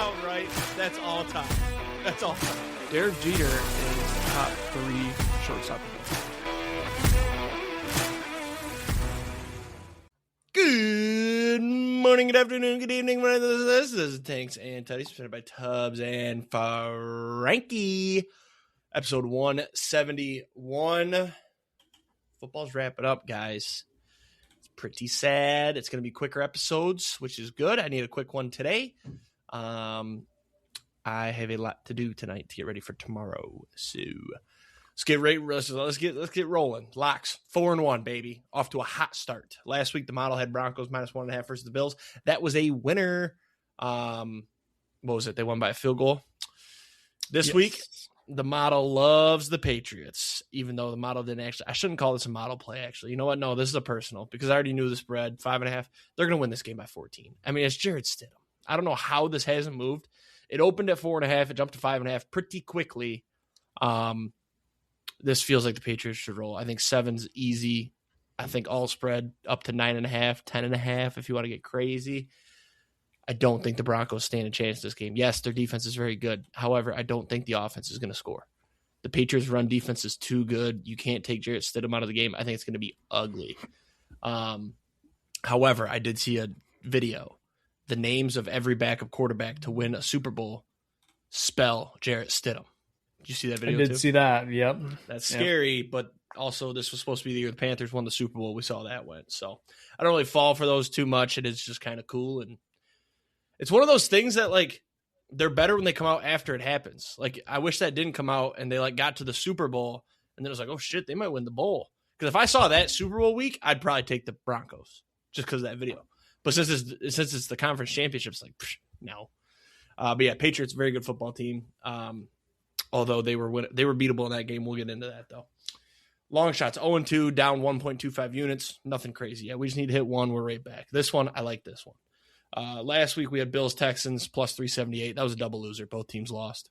about right. That's all time. That's all time. Derek Jeter is top 3 shortstop. Good morning, good afternoon, good evening. This is Tanks and Teddy, presented by Tubbs and Frankie. Episode 171. Football's wrapping up, guys. It's pretty sad. It's going to be quicker episodes, which is good. I need a quick one today. I have a lot to do tonight to get ready for tomorrow. So let's get ready. Let's get rolling. Locks 4-1, baby. Off to a hot start. Last week the model had Broncos -1.5 versus the Bills. That was a winner. What was it? They won by a field goal. This week the model loves the Patriots, even though the model didn't actually. I shouldn't call this a model play, actually. You know what? No, this is a personal, because I already knew the spread, 5.5. They're going to win this game by 14. I mean, it's Jarrett Stidham. I don't know how this hasn't moved. It opened at 4.5. It jumped to 5.5 pretty quickly. This feels like the Patriots should roll. I think 7's easy. I think all spread up to 9.5, 10.5 if you want to get crazy. I don't think the Broncos stand a chance in this game. Yes, their defense is very good. However, I don't think the offense is going to score. The Patriots' run defense is too good. You can't take Jarrett Stidham out of the game. I think it's going to be ugly. However, I did see a video. The names of every backup quarterback to win a Super Bowl spell Jarrett Stidham. Did you see that video? I did see that. Yep. That's scary, but also this was supposed to be the year the Panthers won the Super Bowl. We saw that went. So I don't really fall for those too much. It is just kind of cool. And it's one of those things that, like, they're better when they come out after it happens. Like, I wish that didn't come out and they, like, got to the Super Bowl and then it was like, oh shit, they might win the bowl. Because if I saw that Super Bowl week, I'd probably take the Broncos just because of that video. But since it's the conference championships, like, no. But yeah, Patriots, very good football team. Although they were beatable in that game. We'll get into that, though. Long shots, 0-2, down 1.25 units. Nothing crazy. Yeah, we just need to hit one. We're right back. This one, I like this one. Last week we had Bills-Texans plus 378. That was a double loser. Both teams lost.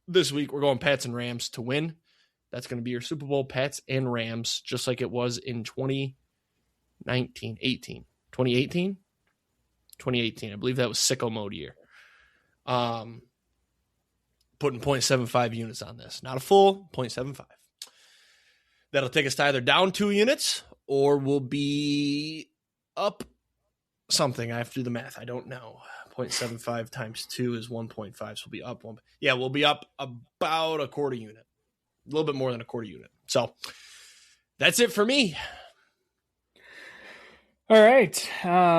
This week we're going Pats and Rams to win. That's going to be your Super Bowl, Pats and Rams, just like it was in 2018. 2018. I believe that was sicko mode year. Putting 0.75 units on this. Not a full 0.75. That'll take us to either down 2 units or we'll be up something. I have to do the math. I don't know. 0.75 times 2 is 1.5, so we'll be up 1. Yeah, we'll be up about a quarter unit. A little bit more than a quarter unit. So that's it for me. All right.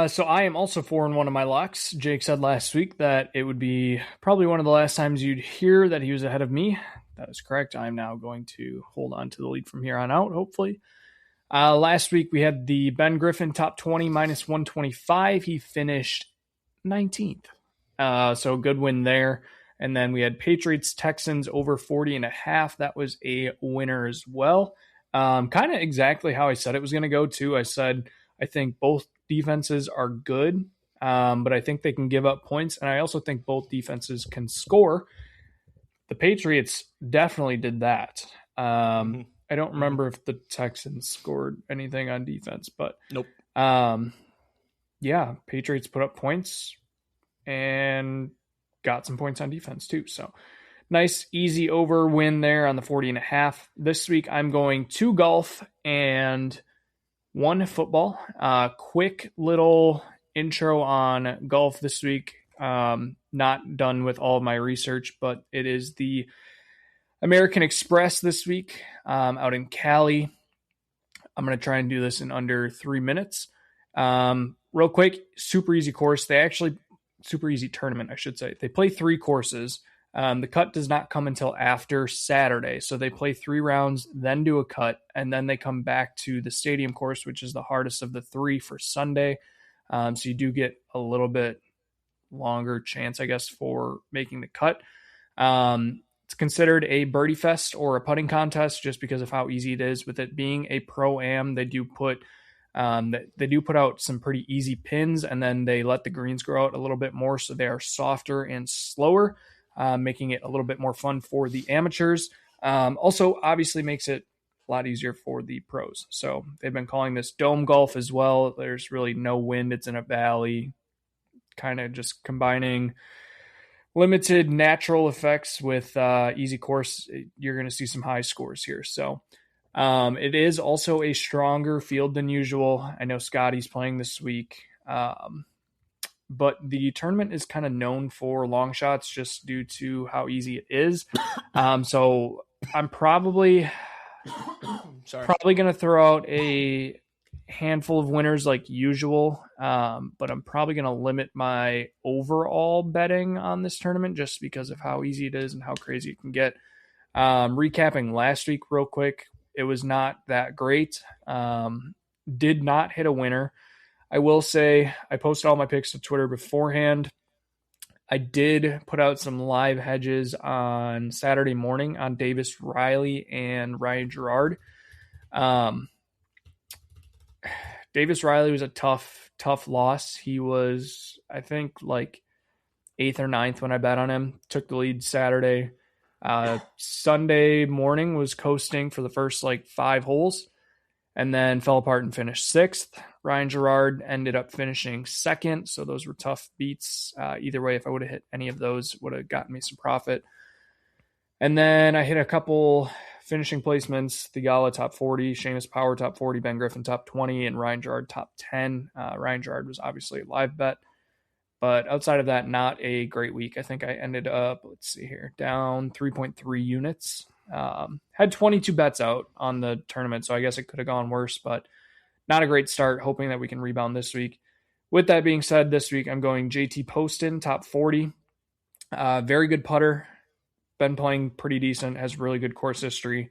So I am also 4-1 of my locks. Jake said last week that it would be probably one of the last times you'd hear that he was ahead of me. That is correct. I'm now going to hold on to the lead from here on out, hopefully. Last week we had the Ben Griffin top 20 -125. He finished 19th. So good win there. And then we had Patriots Texans over 40.5. That was a winner as well. Kind of exactly how I said it was going to go too. I said, I think both defenses are good, but I think they can give up points. And I also think both defenses can score. The Patriots definitely did that. I don't remember if the Texans scored anything on defense, but nope. Yeah, Patriots put up points and got some points on defense too. So nice, easy over win there on the 40.5. This week I'm going 2 golf and 1 football. Quick little intro on golf this week. Not done with all of my research, but it is the American Express this week out in Cali. I'm going to try and do this in under 3 minutes. Real quick, super easy course. Super easy tournament, I should say. They play 3 courses. The cut does not come until after Saturday. So they play 3 rounds, then do a cut, and then they come back to the stadium course, which is the hardest of the 3 for Sunday. So you do get a little bit longer chance, I guess, for making the cut. It's considered a birdie fest or a putting contest just because of how easy it is. With it being a pro-am, they do put out some pretty easy pins, and then they let the greens grow out a little bit more, so they are softer and slower. Making it a little bit more fun for the amateurs. Also, obviously makes it a lot easier for the pros. So they've been calling this dome golf as well. There's really no wind. It's in a valley. kind of just combining limited natural effects with easy course. You're going to see some high scores here. So it is also a stronger field than usual. I know Scotty's playing this week. But the tournament is kind of known for long shots just due to how easy it is. So I'm probably going to throw out a handful of winners like usual. But I'm probably going to limit my overall betting on this tournament just because of how easy it is and how crazy it can get. Recapping last week real quick, it was not that great. Did not hit a winner. I will say I posted all my picks to Twitter beforehand. I did put out some live hedges on Saturday morning on Davis Riley and Ryan Gerard. Davis Riley was a tough loss. He was, I think, like 8th or 9th when I bet on him. Took the lead Saturday. Sunday morning was coasting for the first 5 holes and then fell apart and finished 6th. Ryan Gerard ended up finishing 2nd, so those were tough beats. Either way, if I would have hit any of those, would have gotten me some profit. And then I hit a couple finishing placements: Thigala top 40, Seamus Power top 40, Ben Griffin top 20, and Ryan Gerard top 10. Ryan Gerard was obviously a live bet, but outside of that, not a great week. I think I ended up, down 3.3 units. Had 22 bets out on the tournament, so I guess it could have gone worse, but not a great start. Hoping that we can rebound this week. With that being said, this week I'm going JT Poston, top 40. Very good putter. Been playing pretty decent, has really good course history.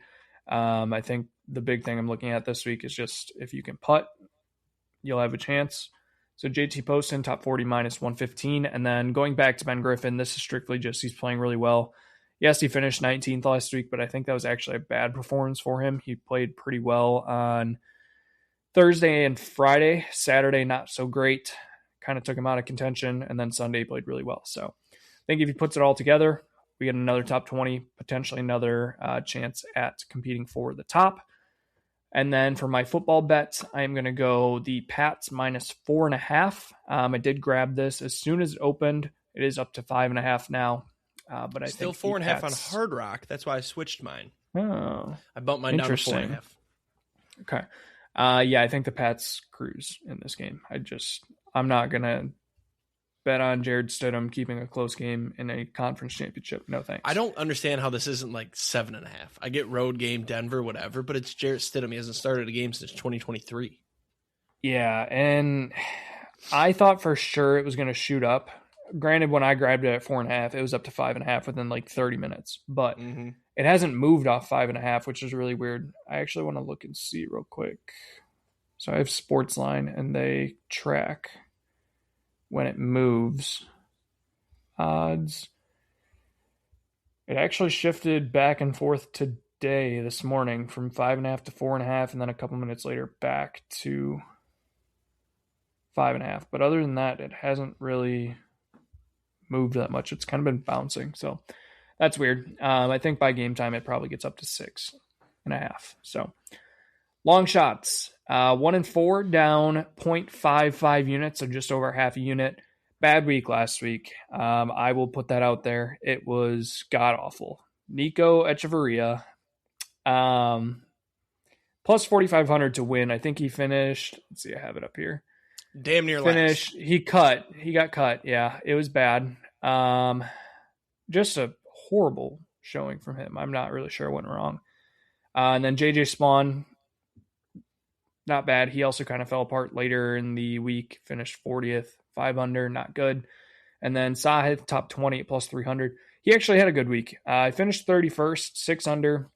I think the big thing I'm looking at this week is just if you can putt, you'll have a chance. So JT Poston, top 40, minus 115. And then going back to Ben Griffin, this is strictly just he's playing really well. Yes, he finished 19th last week, but I think that was actually a bad performance for him. He played pretty well on Thursday and Friday. Saturday, not so great. Kind of took him out of contention. And then Sunday played really well. So I think if he puts it all together, we get another top 20, potentially another chance at competing for the top. And then for my football bet, I'm going to go the Pats minus 4.5. I did grab this as soon as it opened. It is up to 5.5 now. But I still think 4.5 on Hard Rock. That's why I switched mine. Oh, I bumped mine down to 4.5. Okay. Yeah, I think the Pats cruise in this game. I'm not going to bet on Jared Stidham keeping a close game in a conference championship. No thanks. I don't understand how this isn't 7.5. I get road game, Denver, whatever, but it's Jared Stidham. He hasn't started a game since 2023. Yeah, and I thought for sure it was going to shoot up. Granted, when I grabbed it at 4.5, it was up to 5.5 within 30 minutes, but it hasn't moved off 5.5, which is really weird. I actually want to look and see real quick. So I have Sportsline, and they track when it moves odds. It actually shifted back and forth today, this morning, from 5.5 to 4.5, and then a couple minutes later back to 5.5. But other than that, it hasn't really moved that much. It's kind of been bouncing, so that's weird. I think by game time it probably gets up to 6.5. So long shots, 1 and 4, down 0.55 units, so just over half a unit. Bad week last week. I will put that out there. It was god awful. Nico Echeverria, plus 4,500 to win. I think he finished. Let's see, I have it up here. Damn near finished. Last. He got cut. Yeah, it was bad. Just a horrible showing from him. I'm not really sure what went wrong. And then JJ Spawn, not bad. He also kind of fell apart later in the week. Finished 40th, 5 under, not good. And then Sahith, top 20 at plus 300. He actually had a good week. I finished 31st, 6 under.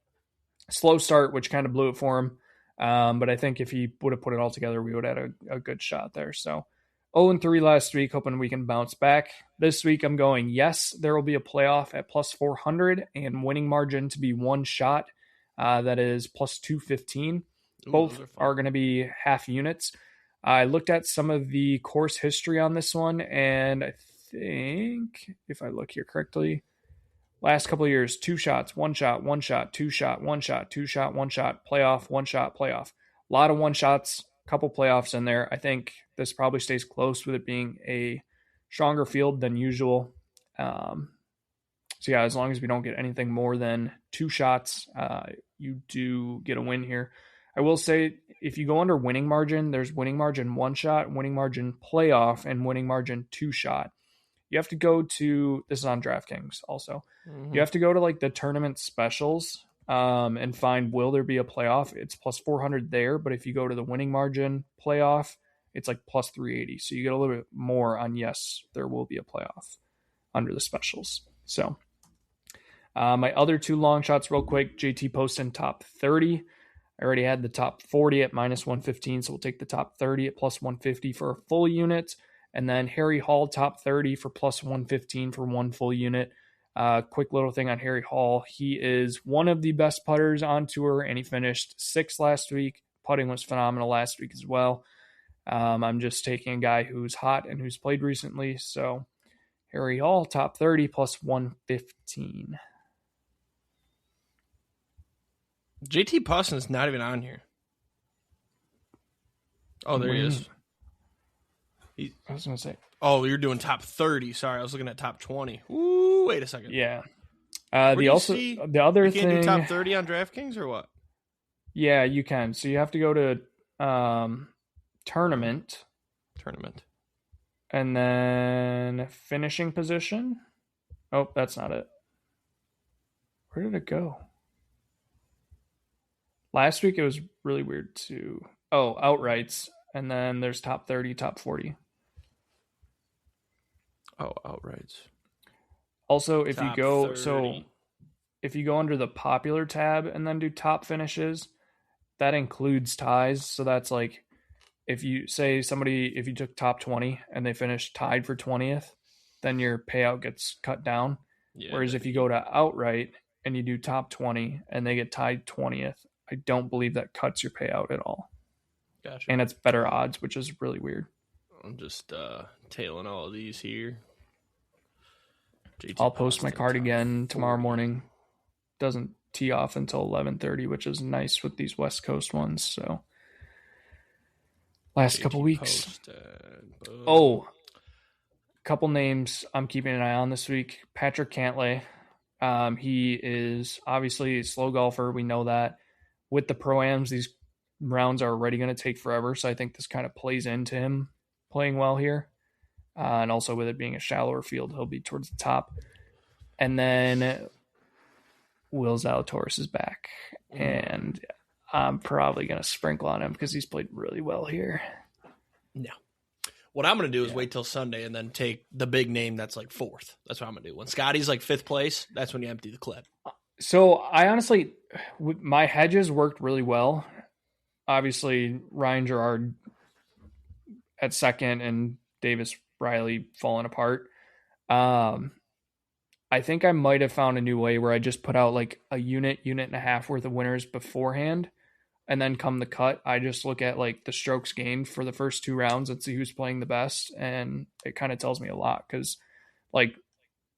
Slow start, which kind of blew it for him. But I think if he would have put it all together, we would have had a good shot there. So 0-3 last week, hoping we can bounce back. This week I'm going, yes, there will be a playoff at plus 400 and winning margin to be 1 shot. That is plus 215. Both are going to be half units. I looked at some of the course history on this one, and I think, if I look here correctly, last couple of years, 2 shots, 1 shot, 1 shot, 2 shot, 1 shot, 2 shot, 1 shot, playoff, 1 shot, playoff. A lot of 1 shots, couple playoffs in there. I think this probably stays close with it being a stronger field than usual. So yeah, as long as we don't get anything more than 2 shots, you do get a win here. I will say, if you go under winning margin, there's winning margin 1 shot, winning margin playoff, and winning margin 2 shot. You have to go to, this is on DraftKings also, you have to go to like the tournament specials and find, will there be a playoff? It's plus 400 there, but if you go to the winning margin playoff, it's like plus 380. So you get a little bit more on, yes, there will be a playoff under the specials. So my other 2 long shots real quick, JT Poston top 30. I already had the top 40 at minus 115, so we'll take the top 30 at plus 150 for a full unit. And then Harry Hall, top 30 for plus 115 for 1 full unit. Quick little thing on Harry Hall. He is one of the best putters on tour, and he finished 6th last week. Putting was phenomenal last week as well. I'm just taking a guy who's hot and who's played recently. So Harry Hall, top 30 plus 115. JT Poston's not even on here. Oh, there he is. I was going to say. Oh, you're doing top 30. Sorry, I was looking at top 20. Ooh, wait a second. Yeah. The You other can't thing. do top 30 on DraftKings or what? Yeah, you can. So you have to go to tournament. And then finishing position. Oh, that's not it. Where did it go? Last week it was really weird too. Oh, outrights. And then there's top 30, top 40. Oh, outrights. Also, if Top you go 30. so if you go under the popular tab and then do top finishes, that includes ties. So that's like if you say if you took top 20 and they finished tied for 20th, then your payout gets cut down. Yeah, whereas if you go to outright and you do top 20 and they get tied 20th, I don't believe that cuts your payout at all. Gotcha. And it's better odds, which is really weird. I'm just tailing all of these here. I'll post my card again tomorrow morning. Doesn't tee off until 11:30, which is nice with these West Coast ones. So last couple weeks. Couple names I'm keeping an eye on this week. Patrick Cantlay. He is obviously a slow golfer. We know that. With the Pro-Ams, these rounds are already going to take forever. So I think this kind of plays into him playing well here. And also with it being a shallower field, he'll be towards the top. And then Will Zalatoris is back. And I'm probably going to sprinkle on him because he's played really well here. No. What I'm going to do is wait till Sunday and then take the big name that's like 4th. That's what I'm going to do. When Scotty's like 5th place, that's when you empty the clip. So I honestly, my hedges worked really well. Obviously, Ryan Gerard at 2nd and Davis Riley falling apart. I think I might have found a new way where I just put out like a unit and a half worth of winners beforehand. And then come the cut, I just look at like the strokes gained for the first 2 rounds and see who's playing the best. And it kind of tells me a lot because like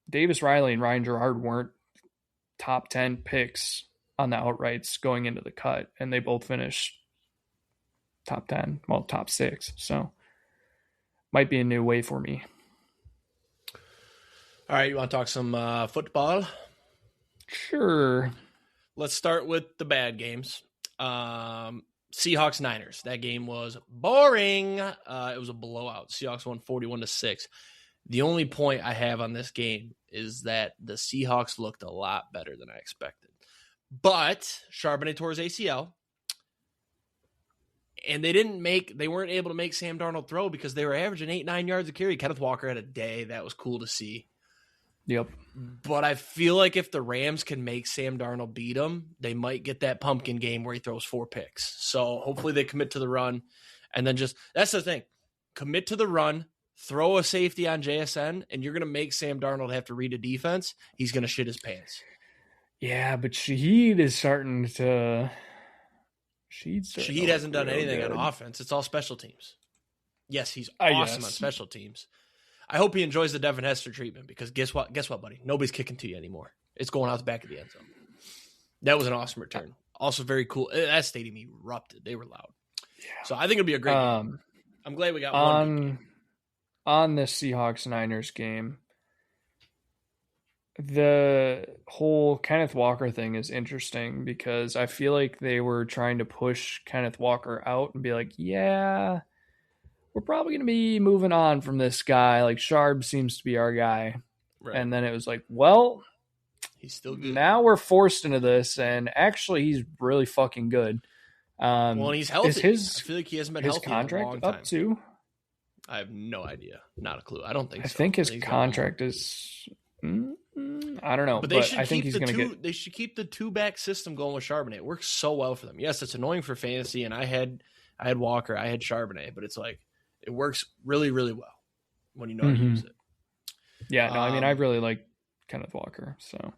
Davis Riley and Ryan Gerard weren't top 10 picks on the outrights going into the cut. And they both finished top 10, well, top 6. So might be a new way for me. All right, you want to talk some football? Sure. Let's start with the bad games. Seahawks Niners. That game was boring. It was a blowout. Seahawks won 41-6. The only point I have on this game is that the Seahawks looked a lot better than I expected. But Charbonnet tore his ACL. And they weren't able to make Sam Darnold throw because they were averaging 8-9 yards a carry. Kenneth Walker had a day. That was cool to see. Yep. But I feel like if the Rams can make Sam Darnold beat him, they might get that pumpkin game where he throws 4 picks. So hopefully they commit to the run. And then that's the thing. Commit to the run, throw a safety on JSN, and you're going to make Sam Darnold have to read a defense. He's going to shit his pants. Yeah, but Shaheed is starting to... Shaheed hasn't done anything on offense. It's all special teams. Yes, he's awesome on special teams. I hope he enjoys the Devin Hester treatment because guess what, buddy? Nobody's kicking to you anymore. It's going out the back of the end zone. That was an awesome return. Also very cool. That stadium erupted. They were loud. Yeah. So I think it'll be a great game. I'm glad we got one. on this Seahawks-Niners game, the whole Kenneth Walker thing is interesting because I feel like they were trying to push Kenneth Walker out and be like, yeah, we're probably going to be moving on from this guy. Like, Sharp seems to be our guy. Right. And then it was like, well, he's still good. Now we're forced into this, and actually he's really fucking good. Well, and he's healthy. I feel like he hasn't been healthy contract in a long time. up too? I have no idea. Not a clue. I don't think so. I think his contract is... I don't know, but I think he's going to get... They should keep the two-back system going with Charbonnet. It works so well for them. Yes, it's annoying for fantasy, and I had Walker, I had Charbonnet, but it's like it works really, really well when you know how to use it. Yeah, no, I mean, I really like Kenneth Walker, so...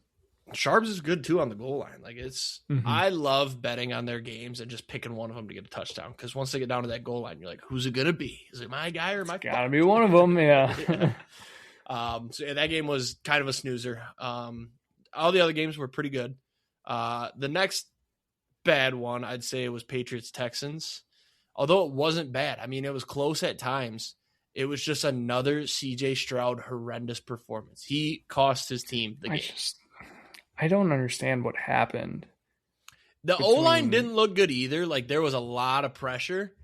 Sharps is good too on the goal line. Like it's, I love betting on their games and just picking one of them to get a touchdown. Because once they get down to that goal line, you're like, "Who's it gonna be? Is it my guy or my?" Gotta be one of them, yeah. So that game was kind of a snoozer. All the other games were pretty good. The next bad one, I'd say, was Patriots Texans. Although it wasn't bad, I mean, it was close at times. It was just another C.J. Stroud horrendous performance. He cost his team the game. I don't understand what happened. The O-line didn't look good either. Like, there was a lot of pressure.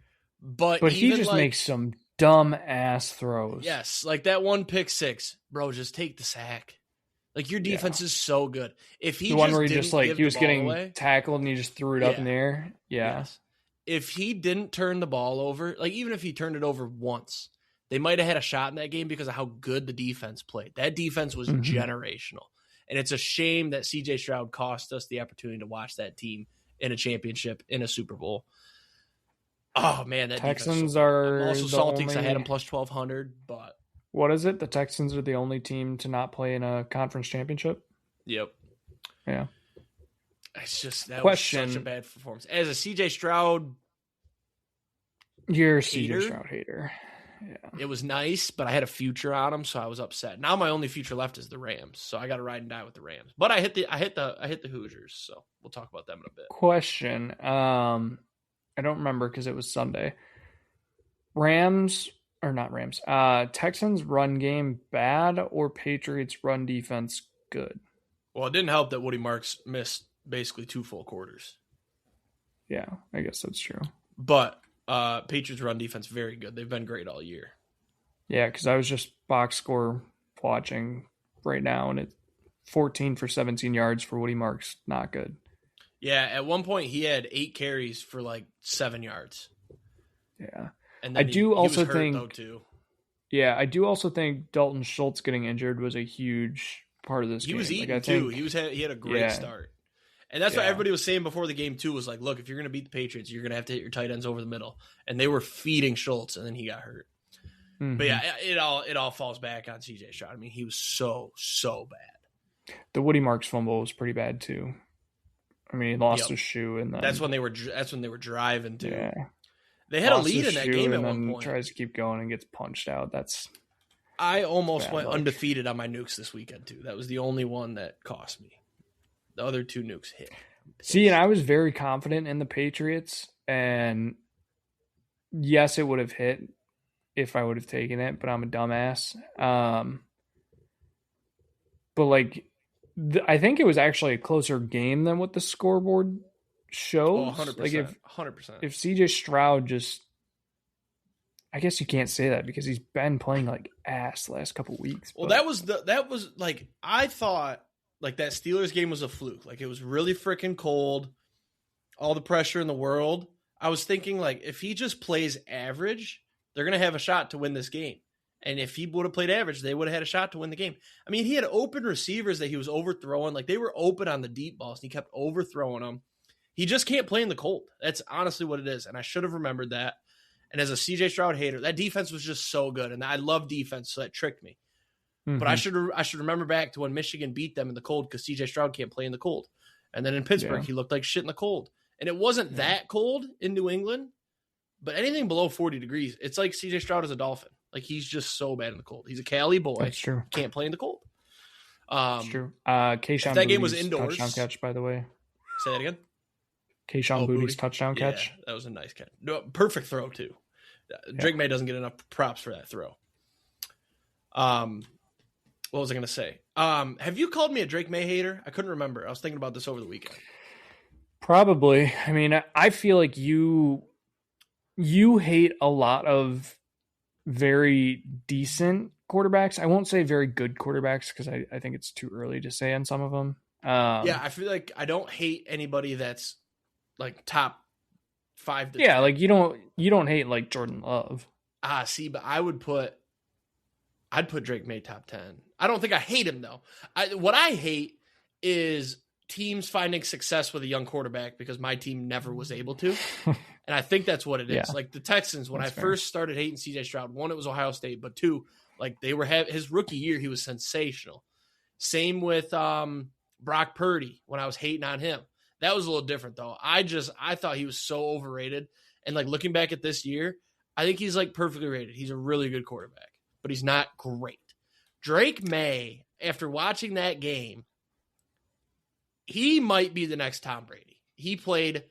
But he just makes some dumb ass throws. Yes, like that one pick six. Bro, just take the sack. Like, your defense is so good. If he the one where he just like he was getting tackled and he just threw it up in the air. Yeah. Yes. If he didn't turn the ball over, like even if he turned it over once, they might have had a shot in that game because of how good the defense played. That defense was generational. And it's a shame that C.J. Stroud cost us the opportunity to watch that team in a championship, in a Super Bowl. Oh, man, that Texans are I'm also salty because I had them plus 1,200, but... What is it? The Texans are the only team to not play in a conference championship? Yep. Yeah. It's just, that was such a bad performance. As a C.J. Stroud... You're a C.J. Stroud hater. Yeah. It was nice, but I had a future on them, so I was upset. Now my only future left is the Rams, so I got to ride and die with the Rams. But I hit the Hoosiers, so we'll talk about them in a bit. Question, I don't remember because it was Sunday. Texans run game bad or Patriots run defense good? Well, it didn't help that Woody Marks missed basically 2 full quarters. Yeah, I guess that's true. But Patriots run defense very good. They've been great all year. Yeah, because I was just box score watching right now, and it's 14 for 17 yards for Woody Marks. Not good. Yeah, at one point he had 8 carries for like 7 yards. Yeah, and I do also think though, too. Yeah, I do also think Dalton Schultz getting injured was a huge part of this game. He was eating too. He had a great start. And that's what everybody was saying before the game, too, was like, look, if you're going to beat the Patriots, you're going to have to hit your tight ends over the middle. And they were feeding Schultz, and then he got hurt. But yeah, it all falls back on C.J. Stroud. I mean, he was so bad. The Woody Marks fumble was pretty bad, too. I mean, he lost his shoe. And then, that's when they were driving, too. Yeah. They had a lead in that game at one point. Tries to keep going and gets punched out. I almost went undefeated on my nukes this weekend, too. That was the only one that cost me. The other 2 nukes hit. See, and I was very confident in the Patriots, and yes, it would have hit if I would have taken it, but I'm a dumbass. But like, I think it was actually a closer game than what the scoreboard shows. 100%. Like 100%. If C.J. Stroud just, I guess you can't say that because he's been playing like ass the last couple of weeks. Well, that was like, I thought. Like, that Steelers game was a fluke. Like, it was really freaking cold. All the pressure in the world. I was thinking, like, if he just plays average, they're going to have a shot to win this game. And if he would have played average, they would have had a shot to win the game. I mean, he had open receivers that he was overthrowing. Like, they were open on the deep balls, and he kept overthrowing them. He just can't play in the cold. That's honestly what it is. And I should have remembered that. And as a C.J. Stroud hater, that defense was just so good. And I love defense, so that tricked me. But I should remember back to when Michigan beat them in the cold because C.J. Stroud can't play in the cold. And then in Pittsburgh, he looked like shit in the cold. And it wasn't that cold in New England, but anything below 40 degrees, it's like C.J. Stroud is a Dolphin. Like, he's just so bad in the cold. He's a Cali boy. That's true. Can't play in the cold. That's true. Keyshawn that game was indoors. Touchdown catch, by the way. Say that again? Keyshawn Booty's touchdown catch. Yeah, that was a nice catch. No, perfect throw, too. Drake May doesn't get enough props for that throw. What was I going to say? Have you called me a Drake May hater? I couldn't remember. I was thinking about this over the weekend. Probably. I mean, I feel like you hate a lot of very decent quarterbacks. I won't say very good quarterbacks because I think it's too early to say on some of them. Yeah, I feel like I don't hate anybody that's like top 5 to 10. Yeah, like you don't hate like Jordan Love. See, but I'd put Drake May top 10. I don't think I hate him though. What I hate is teams finding success with a young quarterback because my team never was able to. And I think that's what it is. Yeah. Like the Texans, when That's I fair. first started hating CJ Stroud, one, it was Ohio State, but two, like they were his rookie year, he was sensational. Same with Brock Purdy when I was hating on him. That was a little different though. I thought he was so overrated. And like looking back at this year, I think he's like perfectly rated. He's a really good quarterback, but he's not great. Drake May, after watching that game, he might be the next Tom Brady. He played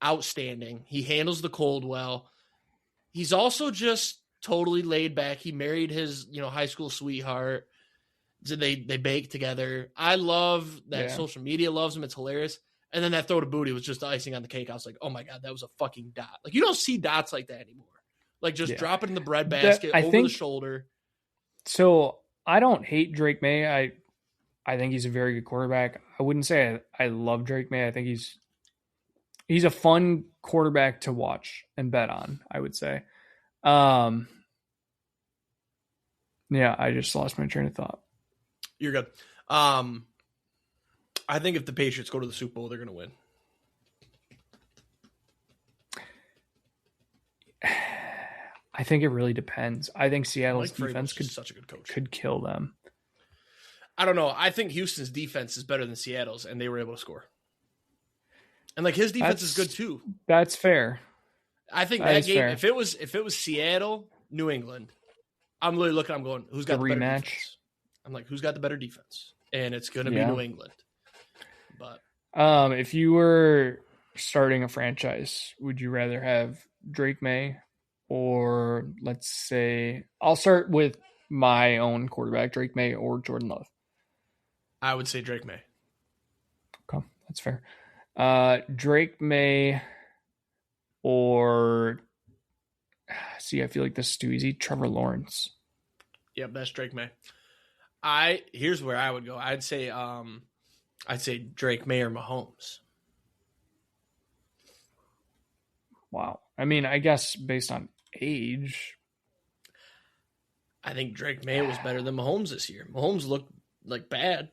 outstanding. He handles the cold well. He's also just totally laid back. He married his, high school sweetheart. So they bake together. I love that social media loves him. It's hilarious. And then that throw to booty was just the icing on the cake. I was like, oh my God, that was a fucking dot. Like you don't see dots like that anymore. Like just drop it in the bread basket the shoulder. So I don't hate Drake May. I think he's a very good quarterback. I wouldn't say I love Drake May. I think he's a fun quarterback to watch and bet on, I would say. Yeah, I just lost my train of thought. You're good. I think if the Patriots go to the Super Bowl, they're going to win. I think it really depends. I think Seattle's defense such a good coach. could kill them. I don't know. I think Houston's defense is better than Seattle's, and they were able to score. And like his defense is good too. That's fair. I think that game, if it was Seattle, New England, I'm literally looking. I'm going, who's got the better defense? I'm like, who's got the better defense? And it's going to be New England. But if you were starting a franchise, would you rather have Drake May or let's say I'll start with my own quarterback, Drake May or Jordan Love? I would say Drake May. Okay, that's fair. Drake May or see, I feel like this is too easy. Trevor Lawrence. Yep, that's Drake May. Here's where I would go. I'd say Drake May or Mahomes. Wow. I mean, I guess based on age, I think Drake May was better than Mahomes this year. Mahomes looked like bad,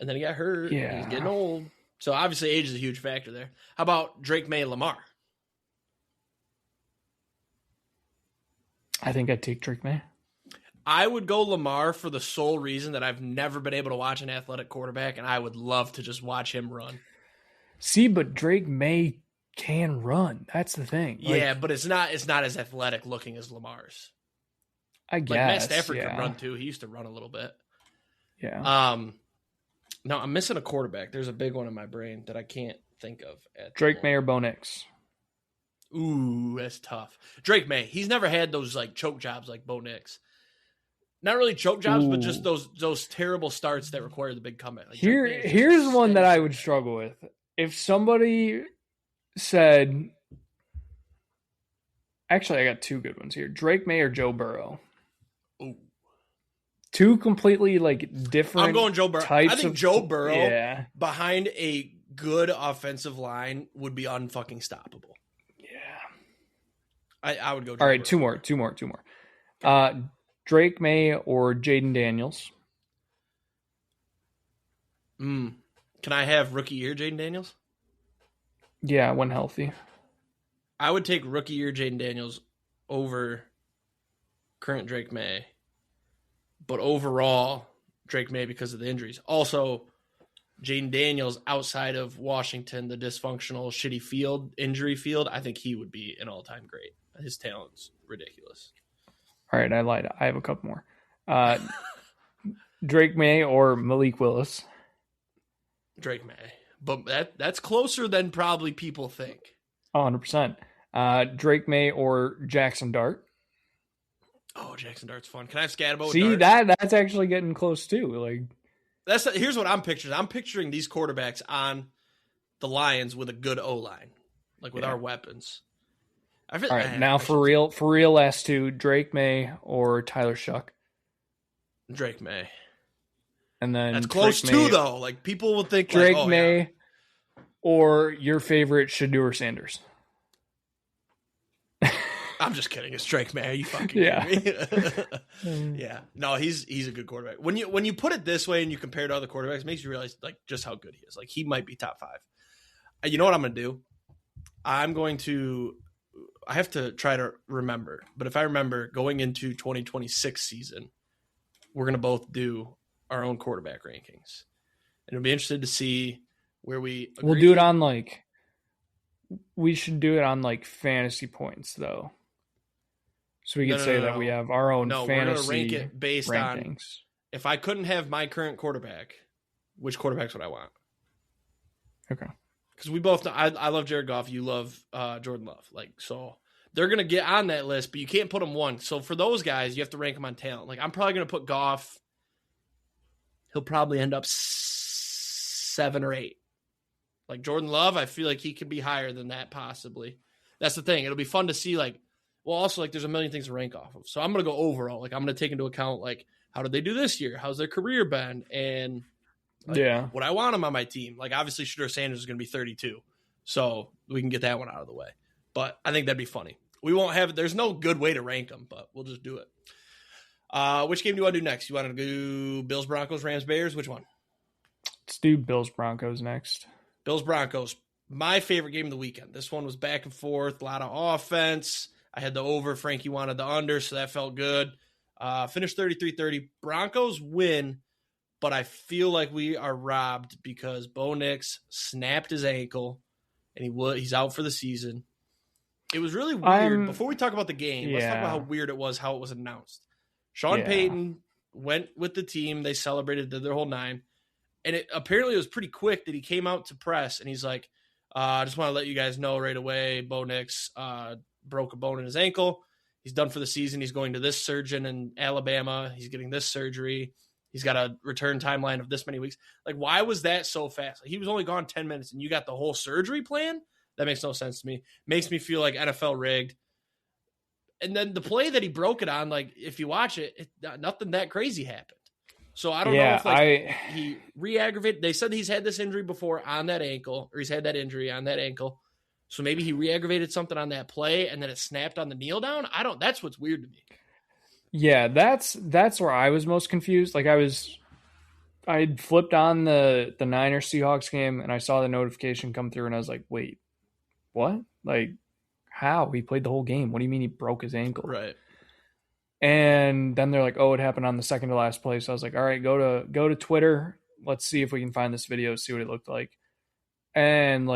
and then he got hurt. Yeah, he's getting old. So obviously, age is a huge factor there. How about Drake May, Lamar? I think I'd take Drake May. I would go Lamar for the sole reason that I've never been able to watch an athletic quarterback, and I would love to just watch him run. See, but Drake May can run. That's the thing. Yeah, but it's not as athletic looking as Lamar's. I guess. Like Matt Stafford could run too. He used to run a little bit. Yeah. No, I'm missing a quarterback. There's a big one in my brain that I can't think of. Drake May or Bo Nix? Ooh, that's tough. Drake May. He's never had those like choke jobs like Bo Nix. Not really choke jobs, but just those terrible starts that require the big comeback. Like here's one that I would struggle with. If somebody said, actually, I got two good ones here: Drake May or Joe Burrow. Ooh. Two completely like different. I'm going Joe Burrow. I think Joe Burrow behind a good offensive line would be unfucking stoppable. Yeah, I would go. All right, two more. Drake May or Jaden Daniels? Can I have rookie year Jaden Daniels? Yeah, when healthy. I would take rookie year Jaden Daniels over current Drake May. But overall, Drake May because of the injuries. Also, Jaden Daniels outside of Washington, the dysfunctional, shitty injury field, I think he would be an all-time great. His talent's ridiculous. All right, I lied. I have a couple more. Drake May or Malik Willis? Drake May. But that's closer than probably people think. 100%. Drake May or Jackson Dart? Oh, Jackson Dart's fun. Can I have Scatabo? See, with Dart? that's actually getting close too. Like Here's what I'm picturing. I'm picturing these quarterbacks on the Lions with a good O-line, like with our weapons. All right, now for real, last two: Drake May or Tyler Shuck. Drake May. And then that's close too, though. Like people would think Drake May or your favorite Shedeur Sanders. I'm just kidding. It's Drake May. Are you fucking kidding me? Yeah. No, he's a good quarterback. When you put it this way and you compare to other quarterbacks, it makes you realize like just how good he is. Like he might be top 5. You know what I'm going to do? I have to try to remember, but if I remember going into 2026 season, we're going to both do our own quarterback rankings. And it'll be interested to see where we agree. We'll do it on we should do it on fantasy points though. So we could say that we have our own fantasy we're going to rank it based rankings. On if I couldn't have my current quarterback, which quarterbacks would I want? Okay. Because we both know, I love Jared Goff. You love Jordan Love. So they're going to get on that list, but you can't put them 1. So for those guys, you have to rank them on talent. Like I'm probably going to put Goff. He'll probably end up 7 or 8. Like Jordan Love, I feel like he could be higher than that possibly. That's the thing. It'll be fun to see also there's a million things to rank off of. So I'm going to go overall. Like I'm going to take into account how did they do this year? How's their career been? And would I want them on my team? Like obviously Shedeur Sanders is going to be 32. So we can get that one out of the way. But I think that'd be funny. We won't have there's no good way to rank them, but we'll just do it. Which game do you want to do next? You want to do Bills, Broncos, Rams, Bears? Which one? Let's do Bills, Broncos next. Bills, Broncos. My favorite game of the weekend. This one was back and forth, a lot of offense. I had the over. Frankie wanted the under, so that felt good. Finished 33-30. Broncos win, but I feel like we are robbed because Bo Nix snapped his ankle, and he's out for the season. It was really weird. Before we talk about the game, let's talk about how weird it was, how it was announced. Sean Payton went with the team. They celebrated, did their whole 9. And apparently it was pretty quick that he came out to press, and he's like, I just want to let you guys know right away, Bo Nix broke a bone in his ankle. He's done for the season. He's going to this surgeon in Alabama. He's getting this surgery. He's got a return timeline of this many weeks. Like, why was that so fast? He was only gone 10 minutes, and you got the whole surgery plan? That makes no sense to me. Makes me feel like NFL rigged. And then the play that he broke it on, if you watch it, nothing that crazy happened. So I don't know if he re-aggravated. They said he's had this injury before on that ankle, or he's had that injury on that ankle. So maybe he re-aggravated something on that play and then it snapped on the kneel down. That's what's weird to me. Yeah, that's where I was most confused. I'd flipped on the Niners Seahawks game and I saw the notification come through and I was like, wait, what? How? He played the whole game. What do you mean he broke his ankle? Right. And then they're like, oh, it happened on the second to last play. So I was like, all right, go to Twitter. Let's see if we can find this video, see what it looked like. And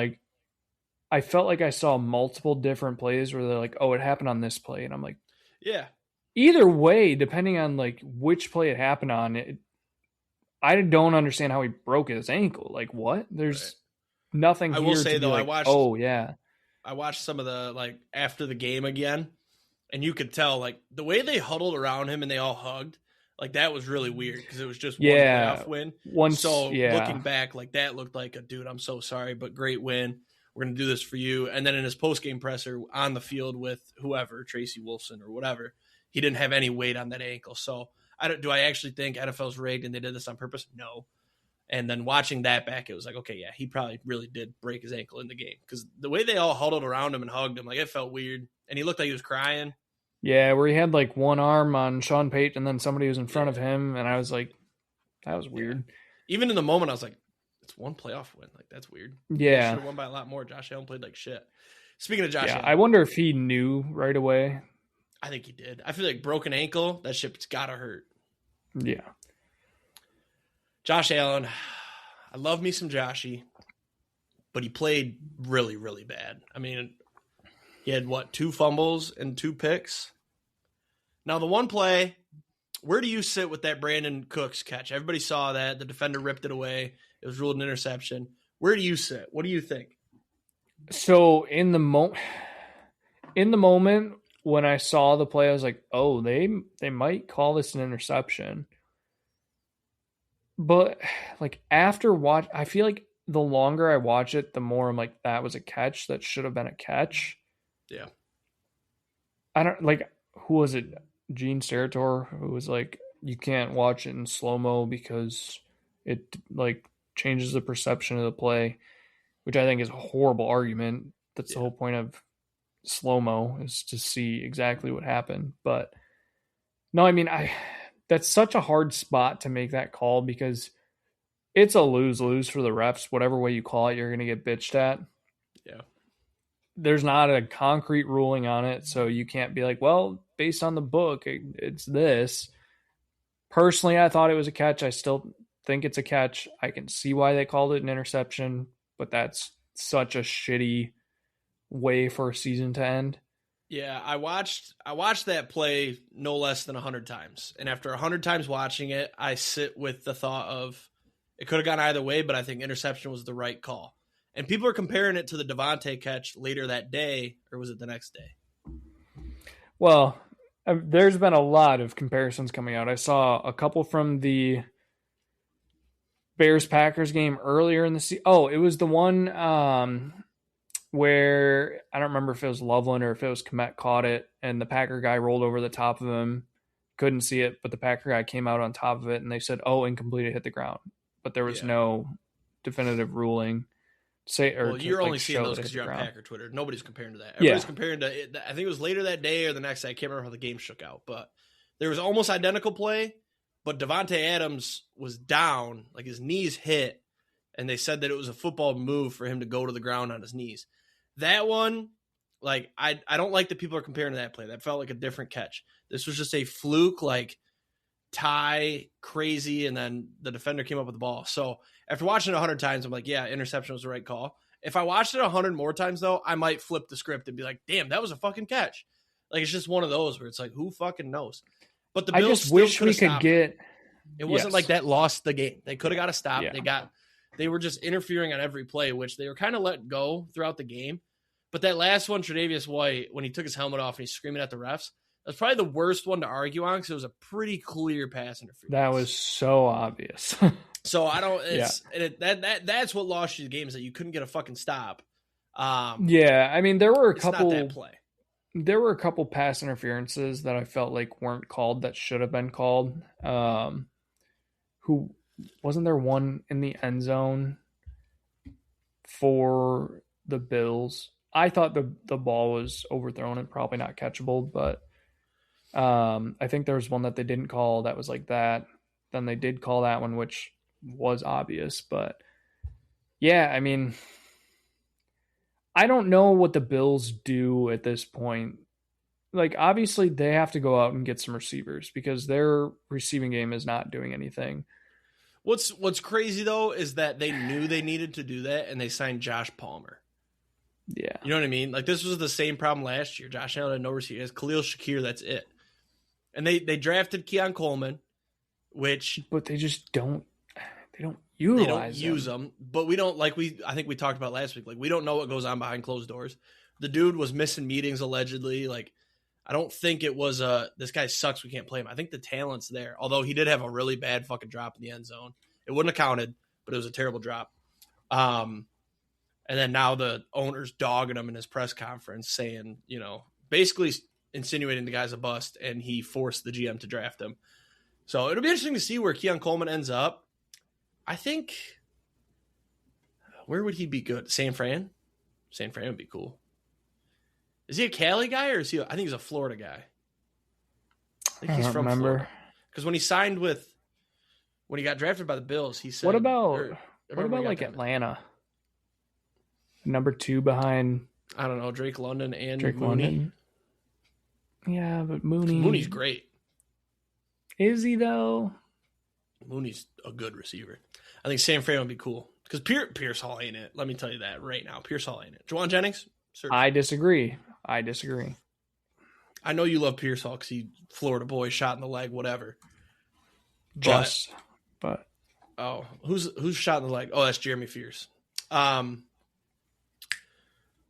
I felt like I saw multiple different plays where they're like, oh, it happened on this play. And I'm like, yeah. Either way, depending on which play it happened on, I don't understand how he broke his ankle. What? There's nothing. I will say though, I watched some of the after the game again. And you could tell, the way they huddled around him and they all hugged, that was really weird because it was just one playoff win. Looking back, that looked like a dude, I'm so sorry, but great win. We're going to do this for you. And then in his post-game presser on the field with whoever, Tracy Wolfson or whatever, he didn't have any weight on that ankle. So do I actually think NFL's rigged and they did this on purpose? No. And then watching that back, it was like, okay, yeah, he probably really did break his ankle in the game because the way they all huddled around him and hugged him, it felt weird. And he looked like he was crying. Yeah, where he had one arm on Sean Payton and then somebody was in front of him. And I was like, that was weird. Yeah. Even in the moment, I was like, it's one playoff win. That's weird. Yeah. Should have won by a lot more. Josh Allen played like shit. Speaking of Josh Allen. I wonder if he knew right away. I think he did. I feel like broken ankle, that shit's got to hurt. Yeah. Josh Allen, I love me some Joshy, but he played really, really bad. I mean, he had, 2 fumbles and 2 picks? Now, the one play, where do you sit with that Brandon Cooks catch? Everybody saw that. The defender ripped it away. It was ruled an interception. Where do you sit? What do you think? So, in the moment, when I saw the play, I was like, oh, they might call this an interception. But like after watch, I feel like the longer I watch it, the more I'm like, that was a catch. That should have been a catch. Yeah. I don't like, who was it? Gene Steratore, who was like, you can't watch it in slow-mo because it like changes the perception of the play, which I think is a horrible argument. That's the whole point of slow-mo, is to see exactly what happened. But no, I mean, that's such a hard spot to make that call because it's a lose-lose for the refs. Whatever way you call it, you're going to get bitched at. Yeah. There's not a concrete ruling on it, so you can't be like, well, based on the book, it's this. Personally, I thought it was a catch. I still think it's a catch. I can see why they called it an interception, but that's such a shitty way for a season to end. Yeah, I watched that play no less than 100 times. And after 100 times watching it, I sit with the thought of it could have gone either way, but I think interception was the right call. And people are comparing it to the Devontae catch later that day, or was it the next day? Well, there's been a lot of comparisons coming out. I saw a couple from the Bears-Packers game earlier in the season. Oh, it was the one where I don't remember if it was Loveland or if it was Komet caught it, and the Packer guy rolled over the top of him. Couldn't see it, but the Packer guy came out on top of it, and they said, oh, incomplete, it hit the ground. But there was no definitive ruling. You're only seeing those because you're on Packer Twitter. Nobody's comparing to that. Everybody's comparing to it. I think it was later that day or the next day. I can't remember how the game shook out, but there was almost identical play, but Devontae Adams was down, like his knees hit, and they said that it was a football move for him to go to the ground on his knees. That one, like, I don't like that people are comparing to that play. That felt like a different catch. This was just a fluke, like, tie, crazy, and then the defender came up with the ball. So after watching it 100 times, I'm like, yeah, interception was the right call. If I watched it 100 more times, though, I might flip the script and be like, damn, that was a fucking catch. Like, it's just one of those where it's like, who fucking knows? But the Bills, I just wish we could get. It wasn't like that lost the game. They could have got a stop. Yeah. They were just interfering on every play, which they were kind of let go throughout the game. But that last one, Tre'Davious White, when he took his helmet off and he's screaming at the refs, that's probably the worst one to argue on because it was a pretty clear pass interference. That was so obvious. So I don't. That's what lost you the game, is that you couldn't get a fucking stop. Yeah, I mean there were a couple. Not that play. There were a couple pass interferences that I felt like weren't called that should have been called. Who wasn't there one in the end zone for the Bills? I thought the ball was overthrown and probably not catchable, but I think there was one that they didn't call that was like that. Then they did call that one, which was obvious. But yeah, I mean, I don't know what the Bills do at this point. Like, obviously, they have to go out and get some receivers because their receiving game is not doing anything. What's crazy, though, is that they knew they needed to do that, and they signed Josh Palmer. Yeah. You know what I mean? Like, this was the same problem last year. Josh Allen had no receivers. Khalil Shakir, that's it. And they drafted Keon Coleman, but they just don't utilize use them. But we don't, I think we talked about last week, like, we don't know what goes on behind closed doors. The dude was missing meetings allegedly. Like, I don't think it was this guy sucks, we can't play him. I think the talent's there. Although he did have a really bad fucking drop in the end zone. It wouldn't have counted, but it was a terrible drop. And then now the owner's dogging him in his press conference saying, basically insinuating the guy's a bust, and he forced the GM to draft him. So it'll be interesting to see where Keon Coleman ends up. I think, where would he be good? San Fran? San Fran would be cool. Is he a Cali guy or is he? I think he's a Florida guy. I think he's from Florida. Because when he got drafted by the Bills, he said, what about like Atlanta? Number 2 behind, I don't know, Drake London and Mooney. London. Yeah, but Mooney's great. Is he though? Mooney's a good receiver. I think San Fran would be cool because Pierce Hall ain't it. Let me tell you that right now. Pierce Hall ain't it. Juwan Jennings? Certainly. I disagree. I know you love Pierce Hall because he Florida boy, shot in the leg, whatever. But who's shot in the leg? Oh, that's Jeremy Fierce.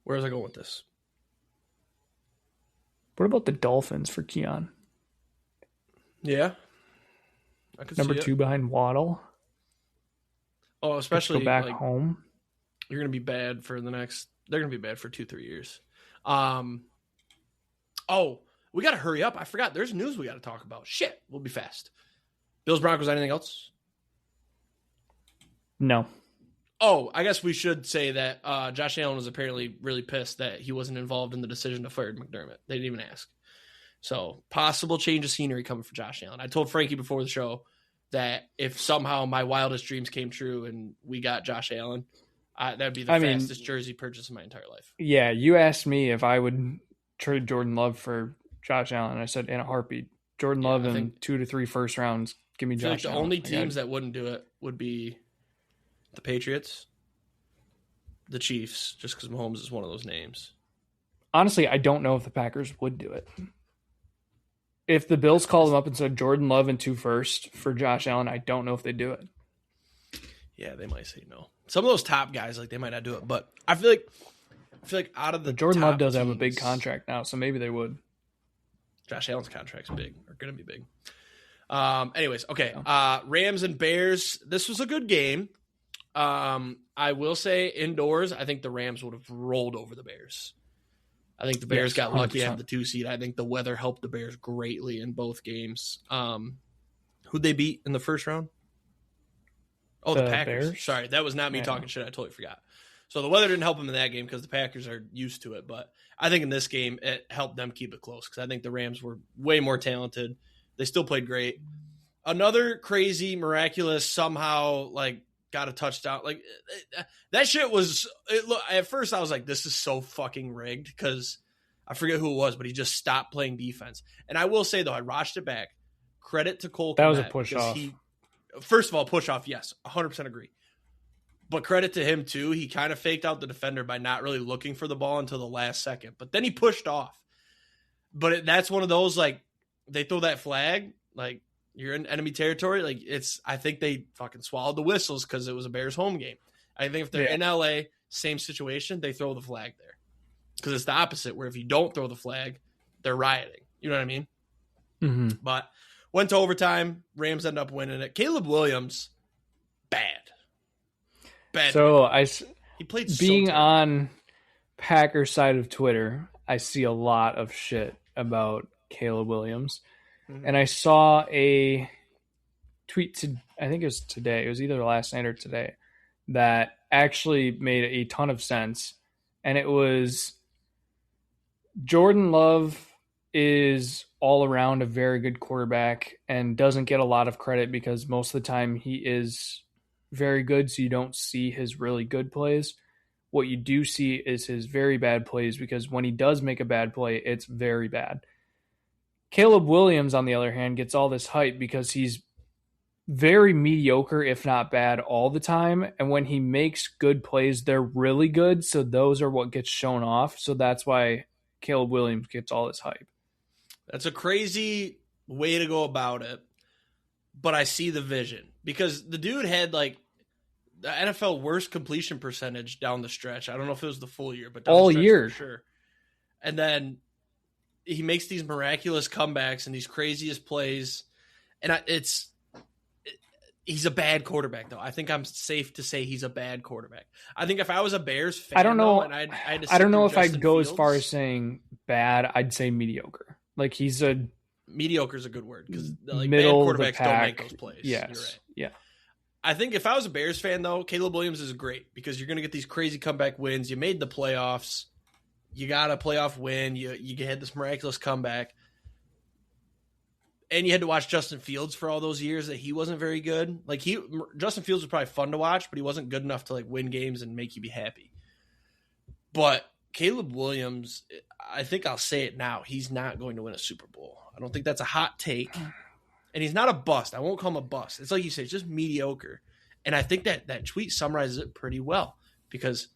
Where was I going with this? What about the Dolphins for Keon? Yeah, I could Number see it. 2 behind Waddle. Oh, especially go back like home. you're going to be bad for the next. They're going to be bad for 2-3 years. Oh, we got to hurry up. I forgot. There's news we got to talk about. Shit, we'll be fast. Bills Broncos. Anything else? No. Oh, I guess we should say that Josh Allen was apparently really pissed that he wasn't involved in the decision to fire McDermott. They didn't even ask. So possible change of scenery coming for Josh Allen. I told Frankie before the show that if somehow my wildest dreams came true and we got Josh Allen, that'd be the fastest jersey purchase in my entire life. Yeah, you asked me if I would trade Jordan Love for Josh Allen. I said in a heartbeat. Jordan Love in 2 to 3 first rounds. Give me Josh Allen. The only teams that wouldn't do it would be the Patriots, the Chiefs, just because Mahomes is one of those names. Honestly, I don't know if the Packers would do it. If the Bills called him up and said Jordan Love and 2 first for Josh Allen, I don't know if they'd do it. Yeah, they might say no. Some of those top guys, like they might not do it, but I feel like out of the Jordan Love does teams, have a big contract now, so maybe they would. Josh Allen's contract's big, or going to be big. Anyways, okay. Rams and Bears. This was a good game. I will say indoors, I think the Rams would have rolled over the Bears. I think the Bears got lucky to have the 2 seed. I think the weather helped the Bears greatly in both games. Who'd they beat in the first round? Oh, the Packers. Bears? Sorry, that was not me talking shit. I totally forgot. So the weather didn't help them in that game because the Packers are used to it. But I think in this game, it helped them keep it close because I think the Rams were way more talented. They still played great. Another crazy, miraculous, somehow, like, got a touchdown. Like, that shit was at first I was like, this is so fucking rigged because I forget who it was, but he just stopped playing defense. And I will say, though, I watched it back. Credit to Cole. That was a push off. First of all, push off, yes, 100% agree. But credit to him, too. He kind of faked out the defender by not really looking for the ball until the last second. But then he pushed off. But that's one of those, like, they throw that flag, like, you're in enemy territory. Like, I think they fucking swallowed the whistles because it was a Bears home game. I think if they're in LA, same situation, they throw the flag there. Because it's the opposite, where if you don't throw the flag, they're rioting. You know what I mean? Mm-hmm. But went to overtime. Rams end up winning it. Caleb Williams, bad. So he played being so on Packers side of Twitter, I see a lot of shit about Caleb Williams. Mm-hmm. And I saw a tweet I think it was today. It was either last night or today that actually made a ton of sense. And it was Jordan Love is all around a very good quarterback and doesn't get a lot of credit because most of the time he is very good, so you don't see his really good plays. What you do see is his very bad plays because when he does make a bad play, it's very bad. Caleb Williams, on the other hand, gets all this hype because he's very mediocre, if not bad, all the time. And when he makes good plays, they're really good. So those are what gets shown off. So that's why Caleb Williams gets all this hype. That's a crazy way to go about it. But I see the vision because the dude had like the NFL worst completion percentage down the stretch. I don't know if it was the full year, but down all the stretch year. for sure. And then he makes these miraculous comebacks and these craziest plays. And he's a bad quarterback, though. I think I'm safe to say he's a bad quarterback. I think if I was a Bears fan, I don't know. Though, and I don't know if I'd go Fields, as far as saying bad. I'd say mediocre. Like he's a mediocre is a good word because like middle bad quarterbacks don't make those plays. Yes, you're right. Yeah. I think if I was a Bears fan, though, Caleb Williams is great because you're going to get these crazy comeback wins. You made the playoffs. You got a playoff win. You had this miraculous comeback. And you had to watch Justin Fields for all those years that he wasn't very good. Like Justin Fields was probably fun to watch, but he wasn't good enough to like win games and make you be happy. But Caleb Williams, I think I'll say it now, he's not going to win a Super Bowl. I don't think that's a hot take. And he's not a bust. I won't call him a bust. It's like you say, it's just mediocre. And I think that tweet summarizes it pretty well because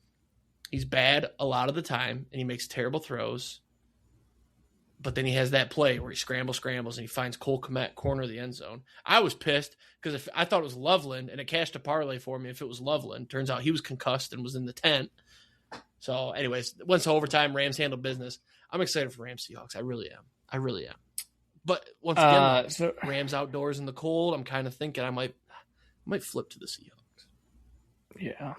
he's bad a lot of the time and he makes terrible throws. But then he has that play where he scrambles, and he finds Cole Kmet corner of the end zone. I was pissed because I thought it was Loveland, and it cashed a parlay for me if it was Loveland. Turns out he was concussed and was in the tent. So, anyways, went to overtime. Rams handled business. I'm excited for Rams Seahawks. I really am. But once again, Rams outdoors in the cold. I'm kind of thinking I might flip to the Seahawks. Yeah.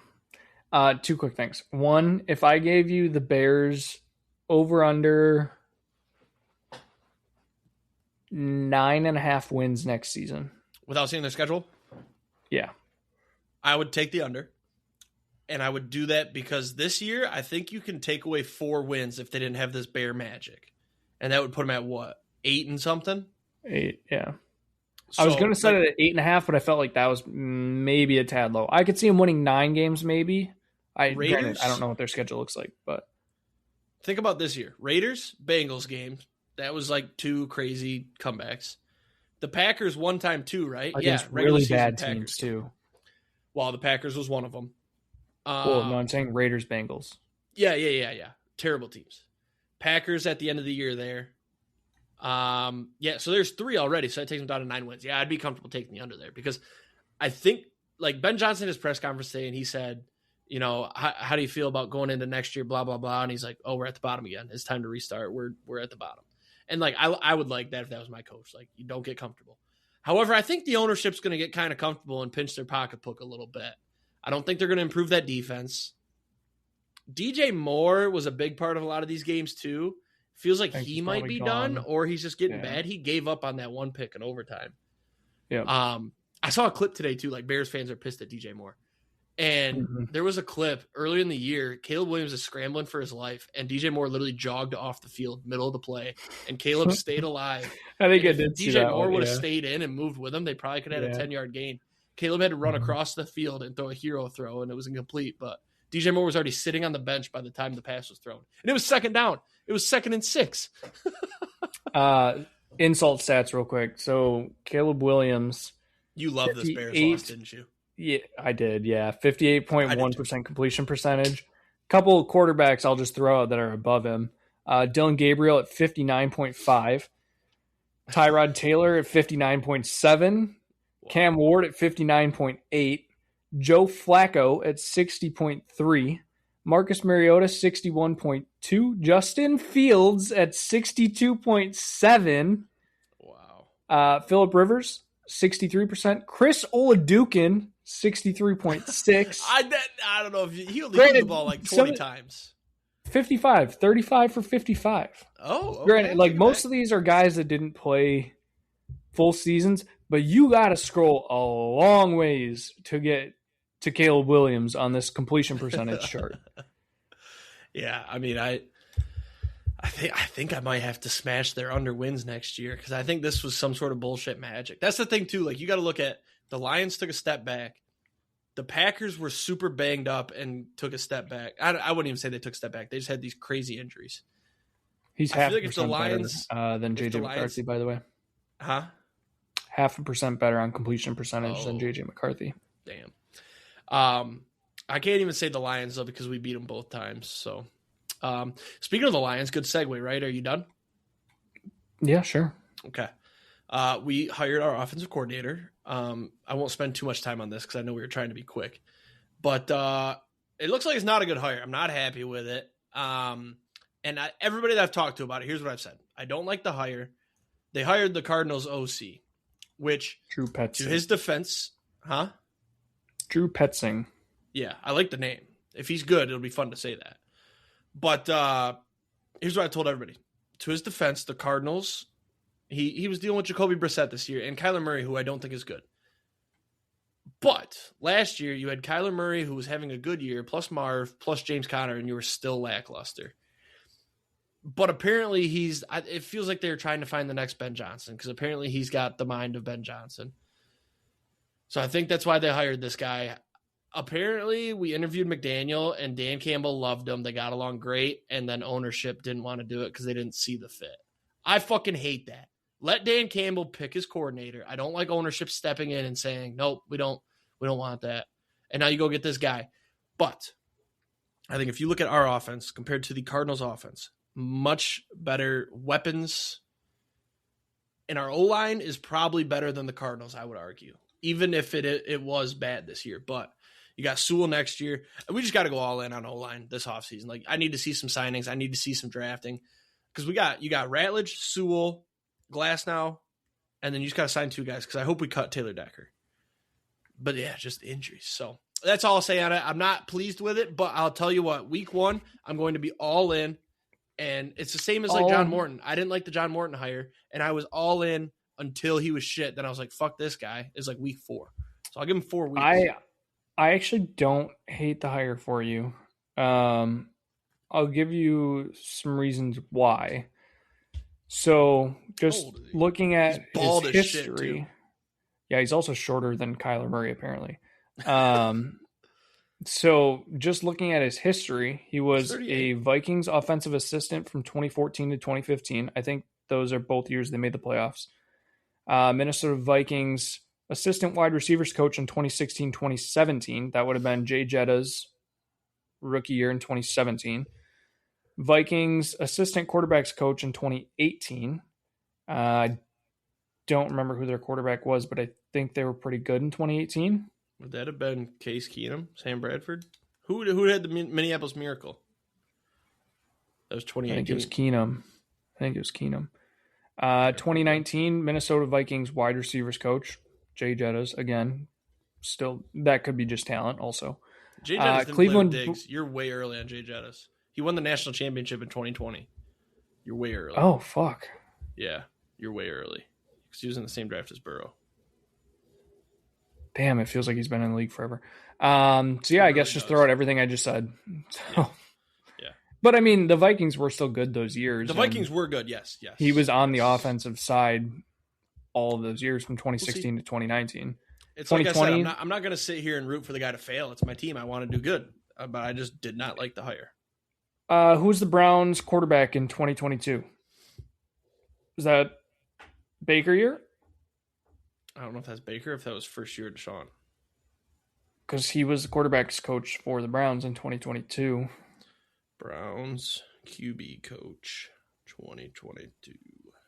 Two quick things. One, if I gave you the Bears over under 9.5 wins next season, without seeing their schedule, yeah, I would take the under. And I would do that because this year, I think you can take away 4 wins if they didn't have this Bear magic. And that would put them at what? 8 and something? 8, yeah. So, I was going to set it at 8.5, but I felt like that was maybe a tad low. I could see them winning 9 games, maybe. Granted, I don't know what their schedule looks like, but think about this year. Raiders, Bengals game. That was like 2 crazy comebacks. The Packers one time too, right? Against really bad teams too. Well, the Packers was one of them. No, I'm saying Raiders, Bengals. Yeah. Terrible teams. Packers at the end of the year there. So there's 3 already, so that takes them down to 9 wins. Yeah, I'd be comfortable taking the under there because I think, like Ben Johnson in his press conference today, and he said, you know, how do you feel about going into next year, blah, blah, blah. And he's like, oh, we're at the bottom again. It's time to restart. We're at the bottom. And like, I would like that if that was my coach. Like, you don't get comfortable. However, I think the ownership's going to get kind of comfortable and pinch their pocketbook a little bit. I don't think they're going to improve that defense. DJ Moore was a big part of a lot of these games too. Feels like he might be done, or he's just getting bad. He gave up on that 1 pick in overtime. Yeah. I saw a clip today too. Like Bears fans are pissed at DJ Moore, and there was a clip earlier in the year. Caleb Williams is scrambling for his life, and DJ Moore literally jogged off the field, middle of the play, and Caleb stayed alive. I think I did. DJ Moore would have stayed in and moved with him. They probably could have had a 10-yard gain. Caleb had to run across the field and throw a hero throw, and it was incomplete. But DJ Moore was already sitting on the bench by the time the pass was thrown. And it was second down. It was 2nd and 6. Insult stats real quick. So Caleb Williams. You love this Bears loss, didn't you? Yeah, I did. Yeah. 58.1% completion percentage. Couple of quarterbacks I'll just throw out that are above him. Dylan Gabriel at 59.5. Tyrod Taylor at 59.7. Cam Ward at 59.8. Joe Flacco at 60.3. Marcus Mariota, 61.2. Justin Fields at 62.7. Wow. Phillip Rivers, 63%. Chris Oladukin, 63.6. I don't know if he only threw the ball like 20 times. 55. 35 for 55. Oh, okay. Granted, like most of these are guys that didn't play full seasons, but you got to scroll a long ways to get to Caleb Williams on this completion percentage chart. Yeah, I mean, I think I might have to smash their under wins next year because I think this was some sort of bullshit magic. That's the thing too. Like you got to look at the Lions took a step back. The Packers were super banged up and took a step back. I wouldn't even say they took a step back. They just had these crazy injuries. He's half a percent better than JJ McCarthy, by the way. Huh? 0.5% better on completion percentage than JJ McCarthy. Damn. I can't even say the Lions though because we beat them both times. So, speaking of the Lions, good segue, right? Are you done? Yeah, sure. Okay. We hired our offensive coordinator. I won't spend too much time on this because I know we were trying to be quick, but it looks like it's not a good hire. I'm not happy with it. Everybody that I've talked to about it, here's what I've said. I don't like the hire. They hired the Cardinals OC, which Drew Petzing. To his defense, huh? Drew Petzing. Yeah, I like the name. If he's good, it'll be fun to say that. But here's what I told everybody. To his defense, the Cardinals, he was dealing with Jacoby Brissett this year and Kyler Murray, who I don't think is good. But last year, you had Kyler Murray, who was having a good year, plus Marv, plus James Conner, and you were still lackluster. But apparently it feels like they're trying to find the next Ben Johnson because apparently he's got the mind of Ben Johnson. So I think that's why they hired this guy. Apparently, we interviewed McDaniel, and Dan Campbell loved him. They got along great, and then ownership didn't want to do it because they didn't see the fit. I fucking hate that. Let Dan Campbell pick his coordinator. I don't like ownership stepping in and saying, nope, we don't want that. And now you go get this guy. But I think if you look at our offense compared to the Cardinals' offense, much better weapons. And our O-line is probably better than the Cardinals, I would argue, even if it was bad this year. But you got Sewell next year. We just got to go all in on O-line this offseason. Like, I need to see some signings. I need to see some drafting. because you got Ratledge, Sewell, Glasnow, and then you just got to sign 2 guys because I hope we cut Taylor Decker. But yeah, just injuries. So that's all I'll say on it. I'm not pleased with it, but I'll tell you what, week 1, I'm going to be all in. And it's the same as like John Morton. I didn't like the John Morton hire, and I was all in until he was shit. Then I was like, fuck this guy. It's like week 4. So I'll give him 4 weeks. I actually don't hate the hire for you. I'll give you some reasons why. So just looking at his history. Yeah, he's also shorter than Kyler Murray, apparently. So just looking at his history, he was a Vikings offensive assistant from 2014 to 2015. I think those are both years they made the playoffs. Minnesota Vikings assistant wide receivers coach in 2016-2017. That would have been Jay Jetta's rookie year in 2017. Vikings assistant quarterbacks coach in 2018. I don't remember who their quarterback was, but I think they were pretty good in 2018. Would that have been Case Keenum, Sam Bradford? Who had the Minneapolis Miracle? That was 2018. I think it was Keenum. 2019, Minnesota Vikings wide receivers coach, Jay Jettas. Again, still, that could be just talent also. Jay Jettas didn't Cleveland play with Diggs. You're way early on Jay Jettas. He won the national championship in 2020. You're way early. Oh, fuck. Yeah, you're way early. Because he was in the same draft as Burrow. Damn, it feels like he's been in the league forever. So yeah, I guess just throw out everything I just said. So, yeah. But I mean, the Vikings were still good those years. The Vikings were good, yes. He was on the offensive side all of those years from 2016 to 2019. It's like I said, I'm not going to sit here and root for the guy to fail. It's my team. I want to do good. But I just did not like the hire. Who's the Browns quarterback in 2022? Is that Baker year? I don't know if that's Baker, if that was first year Deshaun. Because he was the quarterback's coach for the Browns in 2022. Browns QB coach 2022.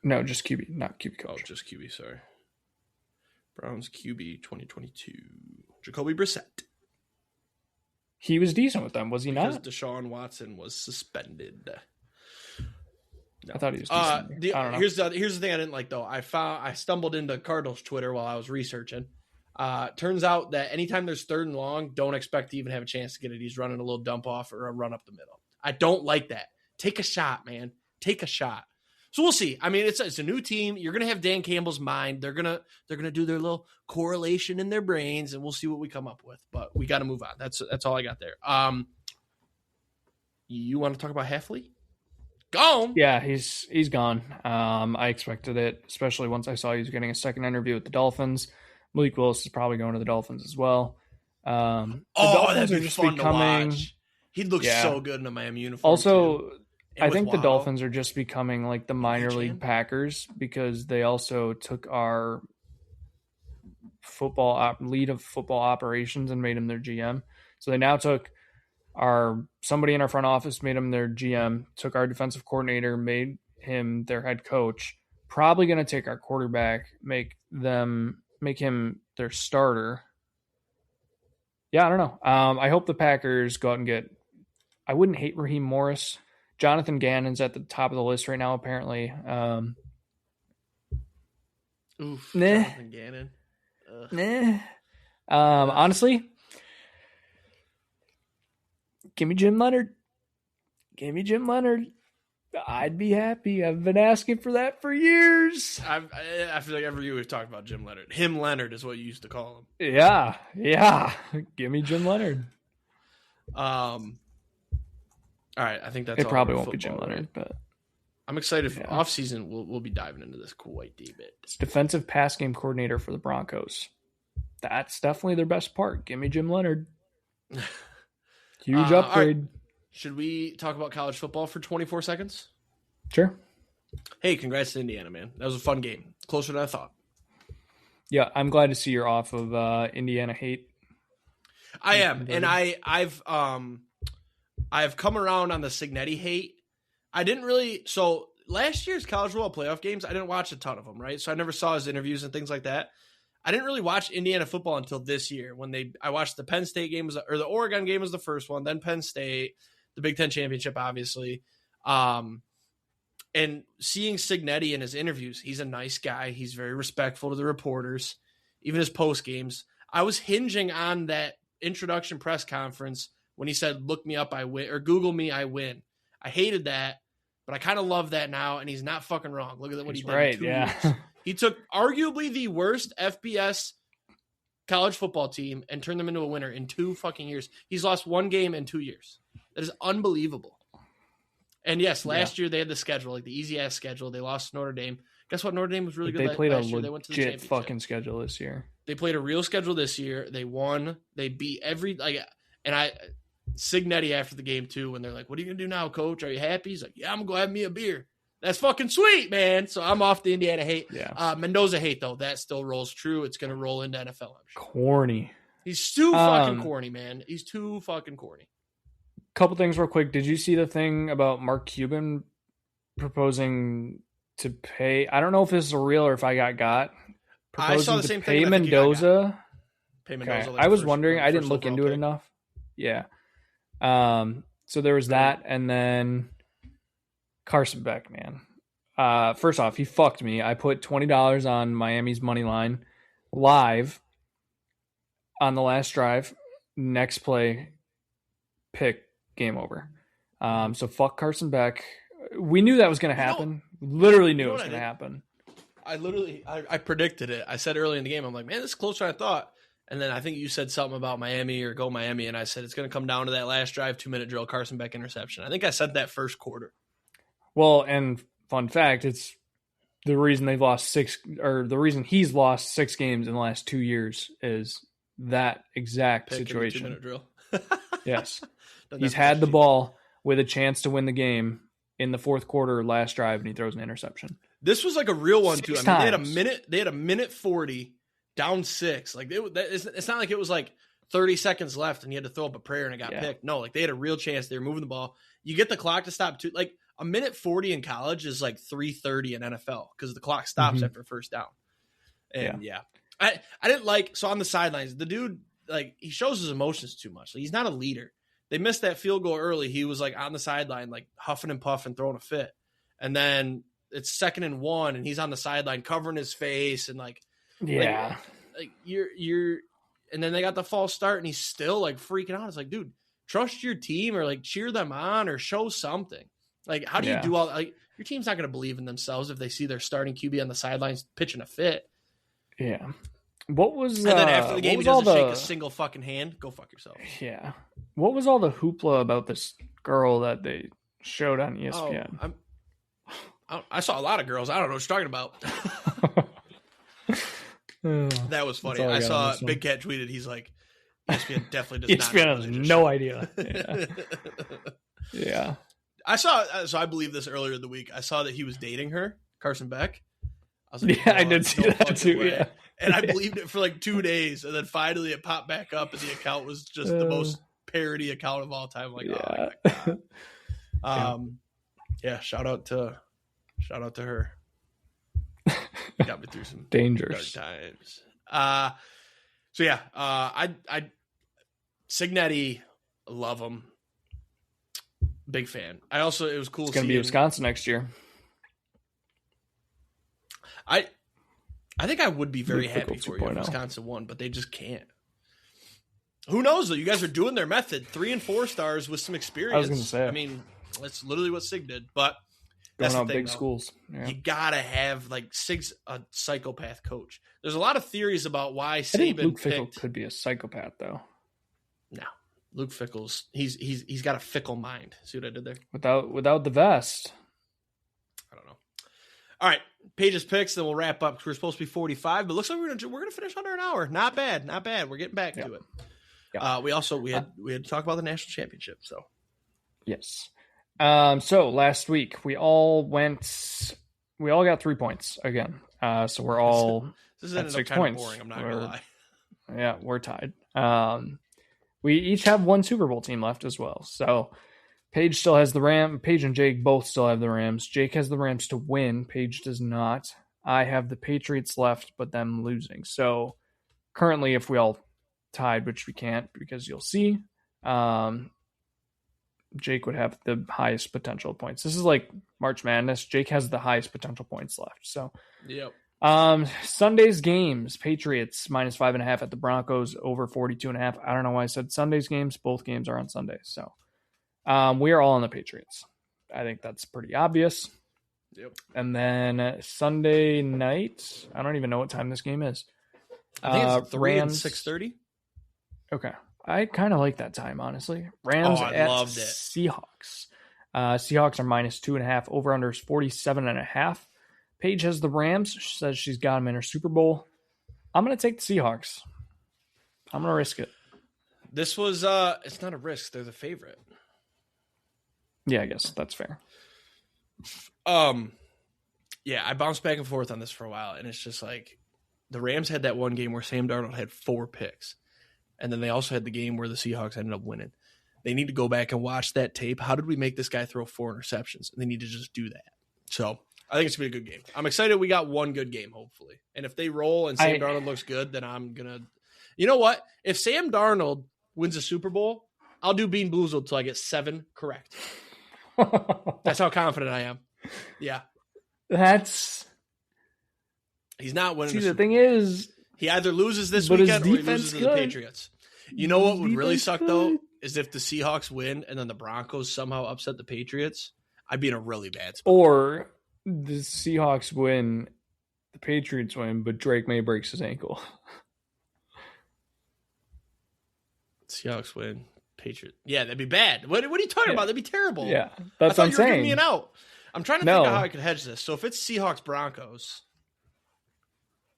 No, just QB, not QB coach. Oh, just QB, sorry. Browns QB 2022. Jacoby Brissett. He was decent with them, was he not? Because Deshaun Watson was suspended. No. I thought he was decent. I don't know. Here's the thing I didn't like, though. I stumbled into Cardinals Twitter while I was researching. Turns out that anytime there's 3rd and long, don't expect to even have a chance to get it. He's running a little dump off or a run up the middle. I don't like that. Take a shot, man. Take a shot. So we'll see. I mean, it's a new team. You're gonna have Dan Campbell's mind. They're gonna do their little correlation in their brains, and we'll see what we come up with. But we got to move on. That's all I got there. You want to talk about Hafley? Gone. Yeah, he's gone. I expected it, especially once I saw he was getting a second interview with the Dolphins. Malik Willis is probably going to the Dolphins as well. The Dolphins that'd be fun to watch. He looks so good in a Miami uniform. Also, I think the Dolphins are just becoming like the minor league Packers because they also took our lead of football operations and made him their GM. So they now took somebody in our front office, made him their GM, took our defensive coordinator, made him their head coach. Probably going to take our quarterback, make him their starter. Yeah, I don't know. I hope the Packers go out and get. I wouldn't hate Raheem Morris. Jonathan Gannon's at the top of the list right now, apparently. Jonathan Gannon. Honestly, give me Jim Leonard. I'd be happy. I've been asking for that for years. I feel like every year we've talked about Jim Leonard. Him Leonard is what you used to call him. Yeah. Give me Jim Leonard. All right, I think that's. It probably won't be Jim Leonard, but I'm excited for off season. We'll be diving into this quite a bit. It's defensive pass game coordinator for the Broncos. That's definitely their best part. Give me Jim Leonard. Huge upgrade. Right. Should we talk about college football for 24 seconds? Sure. Hey, congrats to Indiana, man. That was a fun game. Closer than I thought. Yeah, I'm glad to see you're off of Indiana hate. I am, and I've come around on the Signetti hate. I didn't really. So last year's college football playoff games, I didn't watch a ton of them, right? So I never saw his interviews and things like that. I didn't really watch Indiana football until this year when I watched the Penn State game or the Oregon game was the first one, then Penn State, the Big Ten championship, obviously. And seeing Signetti in his interviews, he's a nice guy. He's very respectful to the reporters, even his post games. I was hinging on that introduction press conference when he said, "Look me up, I win," or "Google me, I win." I hated that, but I kind of love that now, and he's not fucking wrong. Look at what he did in 2 years. He took arguably the worst FBS college football team and turned them into a winner in 2 fucking years. He's lost 1 game in 2 years. That is unbelievable. And yes, last year they had the schedule, like the easy ass schedule. They lost to Notre Dame. Guess what? Notre Dame was really good. They played last a year. They went to the legit championship. fucking schedule this year. They played a real schedule this year. They won. They beat Signetti after the game too, when they're like, "What are you gonna do now, coach? Are you happy?" He's like, "Yeah, I'm gonna go have me a beer." That's fucking sweet, man. So I'm off the Indiana hate. Yeah. Mendoza hate though. That still rolls true. It's gonna roll into NFL. I'm sure. Corny. He's too fucking corny, man. He's too fucking corny. Couple things real quick. Did you see the thing about Mark Cuban proposing to pay? I don't know if this is real or if I got. I saw the same thing. Pay Mendoza. Pay Mendoza. Okay. I was wondering. I didn't look into it enough. Yeah. So there was that, and then Carson Beck, man. First off, he fucked me. I put $20 on Miami's money line live on the last drive. Next play, pick, game over. So fuck Carson Beck. We knew that was going to happen. Literally knew it was going to happen. I predicted it. I said early in the game, I'm like, man, this is closer than I thought. And then I think you said something about Miami or go Miami, and I said it's going to come down to that last drive, 2-minute drill, Carson Beck interception. I think I said that first quarter. Well, and fun fact, it's the reason they've lost the reason he's lost 6 games in the last 2 years is that exact situation. 2-minute drill. Yes. He's had the ball with a chance to win the game in the fourth quarter, last drive, and he throws an interception. This was like a real one too. I mean, times. they had a minute 40 down 6. Like it's not like it was like 30 seconds left and you had to throw up a prayer and it got picked. No, like they had a real chance. They were moving the ball. You get the clock to stop too. Like a minute 40 in college is like 3:30 in NFL because the clock stops after first down. And I didn't like, so on the sidelines, the dude, like he shows his emotions too much. Like, he's not a leader. They missed that field goal early. He was like on the sideline, like huffing and puffing, throwing a fit. And then it's 2nd and 1 and he's on the sideline covering his face and like you're and then they got the false start and he's still like freaking out. It's like, dude, trust your team or like cheer them on or show something. Like, how do you do all like your team's not going to believe in themselves if they see their starting QB on the sidelines pitching a fit. Yeah. What was and then after the game he doesn't shake a single fucking hand. Go fuck yourself. Yeah. What was all the hoopla about this girl that they showed on ESPN? I saw a lot of girls. I don't know what you're talking about. That was funny. I saw Big Cat tweeted. He's like, ESPN definitely does not. ESPN has no idea. Yeah. I saw. So I believe this earlier in the week. I saw that he was dating her, Carson Beck. I was like, I did see that too. Yeah. And I believed it for like 2 days, and then finally it popped back up, and the account was just the most parody account of all time. I'm like, oh my god. Shout out to her. Got me through some dangerous dark times. I Signetti, love him. Big fan. I also, it was cool. It's going to be Wisconsin next year. I think I would be very happy for you if Wisconsin won, but they just can't. Who knows though? You guys are doing their method. 3 and 4 stars with some experience. I was going to say. I mean, that's literally what Sig did. But that's the thing, big though. Schools. Yeah. You gotta have like Sig's a psychopath coach. There's a lot of theories about why Saban I think Luke picked. Fickell could be a psychopath though. No, Luke Fickell's he's got a fickle mind. See what I did there? Without the vest. I don't know. All right, Paige's picks, then we'll wrap up. We're supposed to be 45, but looks like we're gonna finish under an hour. Not bad. We're getting back to it. Yeah. We had to talk about the national championship. So yes. So last week we all got 3 points again. So we're all this at ended 6 up kind points. of boring. I'm not gonna lie. Yeah, we're tied. We each have one Super Bowl team left as well. So Paige still has the Rams. Paige and Jake both still have the Rams. Jake has the Rams to win. Paige does not. I have the Patriots left, but them losing. So currently, if we all tied, which we can't because you'll see, Jake would have the highest potential points. This is like March Madness. Jake has the highest potential points left. So, yep. Sunday's games: Patriots -5.5 at the Broncos, over 42.5. I don't know why I said Sunday's games. Both games are on Sunday. So, we are all on the Patriots. I think that's pretty obvious. Yep. And then Sunday night, I don't even know what time this game is. I think it's 3 and Rams 6:30. Okay. I kind of like that time, honestly. Rams I at loved it. Seahawks. Seahawks are -2.5. Over-under is 47.5. Paige has the Rams. She says she's got them in her Super Bowl. I'm going to take the Seahawks. I'm going to risk it. This was, it's not a risk. They're the favorite. Yeah, I guess that's fair. Yeah, I bounced back and forth on this for a while, and it's just like the Rams had that one game where Sam Darnold had 4 picks, and then they also had the game where the Seahawks ended up winning. They need to go back and watch that tape. How did we make this guy throw 4 interceptions? And they need to just do that. So I think it's going to be a good game. I'm excited we got one good game, hopefully. And if they roll and Sam Darnold looks good, then I'm going to – you know what? If Sam Darnold wins a Super Bowl, I'll do Bean Boozled until I get 7 correct. That's how confident I am. Yeah. He's not winning. See, the thing is, he either loses this weekend or he loses to the Patriots. You know what would really suck, though, is if the Seahawks win and then the Broncos somehow upset the Patriots. I'd be in a really bad spot. Or the Seahawks win, the Patriots win, but Drake May breaks his ankle. Seahawks win, Patriots. Yeah, that'd be bad. What are you talking about? That'd be terrible. Yeah, that's what I'm saying. You were giving me an out. I'm trying to think of how I could hedge this. So if it's Seahawks Broncos,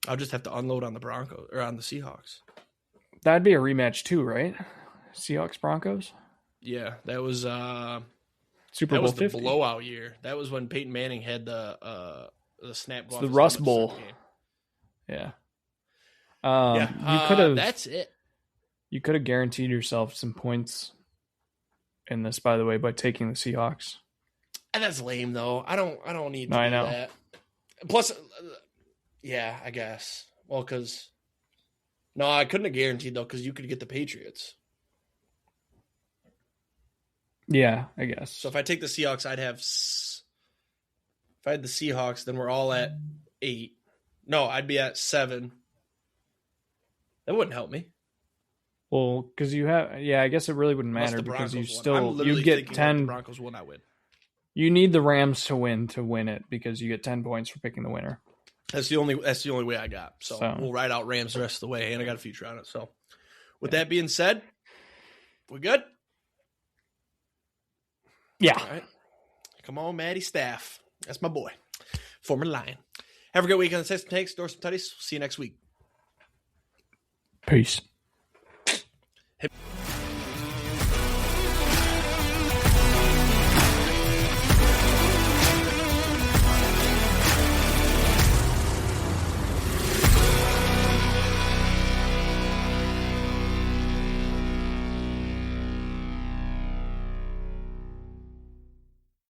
I'll just have to unload on the Broncos or on the Seahawks. That'd be a rematch too, right? Seahawks Broncos. Yeah, that was Super Bowl 50. The blowout year. That was when Peyton Manning had the snap. It's the Rust Bowl. Yeah. You could have. That's it. You could have guaranteed yourself some points in this, by the way, by taking the Seahawks. And that's lame, though. I don't need to do that. Plus, yeah, I guess. Well, because no, I couldn't have guaranteed though, because you could get the Patriots. Yeah, I guess. So if I take the Seahawks, I'd have. If I had the Seahawks, then we're all at 8. No, I'd be at 7. That wouldn't help me. Well, because you have, I guess it really wouldn't matter because you get 10. The Broncos will not win. You need the Rams to win it because you get 10 points for picking the winner. That's the only way I got. So we'll ride out Rams the rest of the way, and I got a future on it. So with that being said, we good? Yeah. All right. Come on, Matty Staff. That's my boy. Former Lion. Have a great weekend. Say some takes, door some tutties. See you next week. Peace. Hey.